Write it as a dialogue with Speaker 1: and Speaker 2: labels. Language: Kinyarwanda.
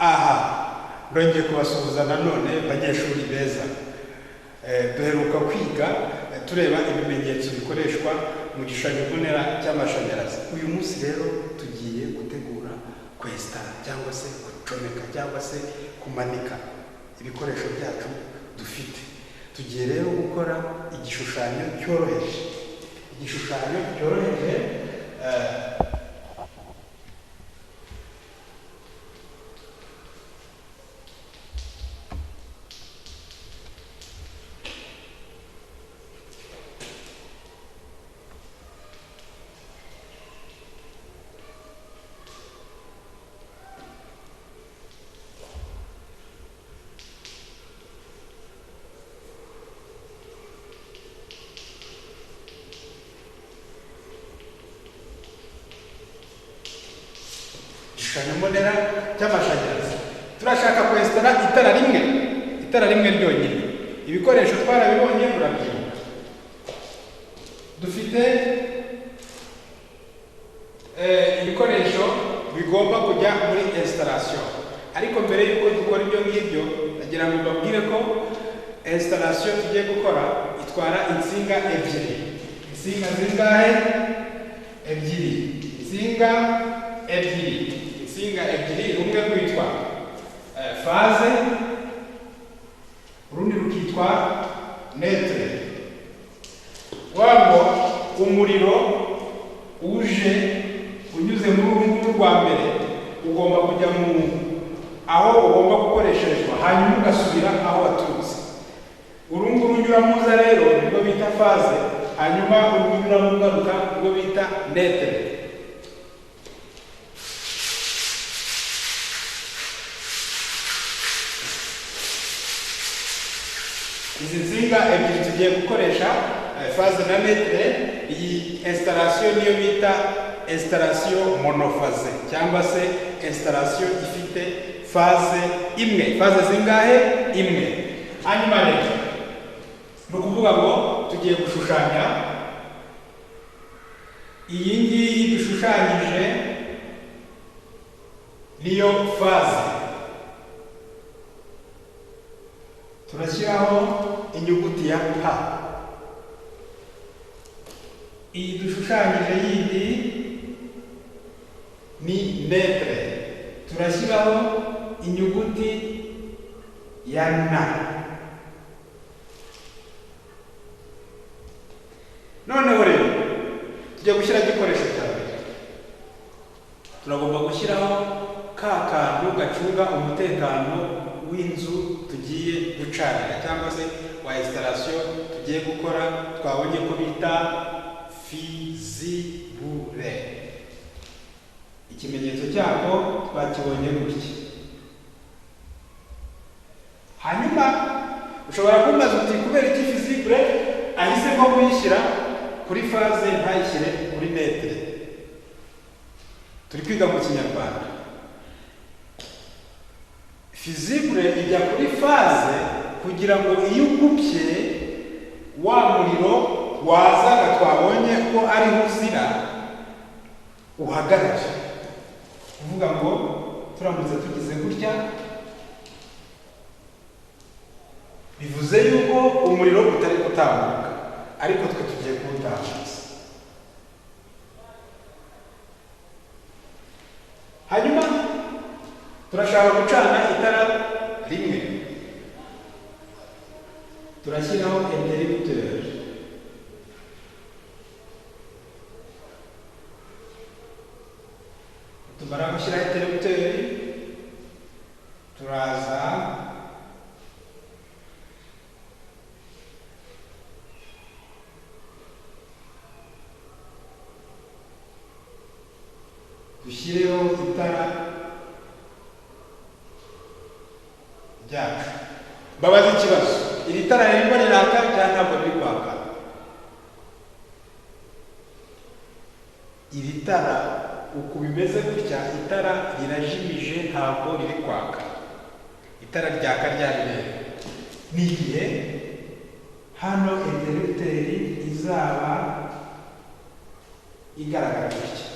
Speaker 1: aha ndongeye kubasuhuza nanone banyeshuri beza. Duheruka kwiga tureba ibimenyetso bikoreshwa mu gishushanyo mbonera cy'amashanyarazi. Uyu munsi rero tugiye gutegura kwesitara cyangwa se gucomeka cyangwa se kumanika ibikoresho byacu dufite. Tugiye rero gukora igishushanyo cyoroheje. Igishushanyo cyoroheje igishushanyo mbonera cy'amashanyarazi. Turashaka kwesitara itara rimwe ryonyine. Ibikoresho twarabibonye murabyibuka. Dufite ibikoresho bigomba kujya muri installation, ariko mbere yuko dukora ibyo ngibyo nagira ngo mbabwire ko installation tugiye gukora itwara insinga ebyiri. Insinga zingahe? Ebyiri. Insinga ebyiri, rumwe rwitwa faze, urundi rukitwa netre. Wabo umuriro uje unyuze muri uru rwa mbere ugomba kujya aho ugomba gukoreshezwa, hanyuma ugasubira aho waturutse. Urunguru unyuramo uza rero nibwo bita faze, hanyuma unyuramo ugaruka nibwo bita netre. Izi nsinga ebyiri tugiye gukoresha faze na netre. Iyi installation niyo bita installation monofaze cyangwa se installation ifite faze imwe. Faze zingahe? Imwe. Hanyuma rero ni ukuvuga ngo tugiye gushushanya iyi ngiyi dushushanyije niyo faze. Turashyiraho inyuguti ya P. Iyi dushushanyije yindi ni netre. Turashyiraho inyuguti ya N. Noneho rero tujya gushyira igikoresho cya mbere. Turagomba gushyiraho ka kantu gacunga umutekano w'inzu tugiye gucanira cyangwa se wa installation tugiye gukora. Twabonye ko bita fizibure. Ikimenyetso cyako twakibonye gutya. Hanyuma ushobora kumbaza uti kubera iki fizibure ahisemo kuyishyira kuri faze ntayishyire kuri netre? Turi kwiga mu Kinyarwanda. Fizibure ijya kuri faze kugira ngo iyo ukubye wa muriro wazaga twabonye ko ariho uzira uhagarare. Kuvuga ngo turamutse tugize gutya bivuze yuko umuriro utari gutambuka, ariko twe tugiye kuwutambuza. Hanyuma turashaka gucana itara rimwe. Turashyiraho interrupteur. Tumara gushyiraho interrupteur, turaza dushyireho itara ryacu. Babaza ikibazo, iri tara ririmo riraka cyangwa ntabwo riri kwaka? Iri tara uko bimeze gutya, itara rirajimije ntabwo riri kwaka. Itara ryaka ryari rero n'igihe hano interrupteur izaba igaragara gutya.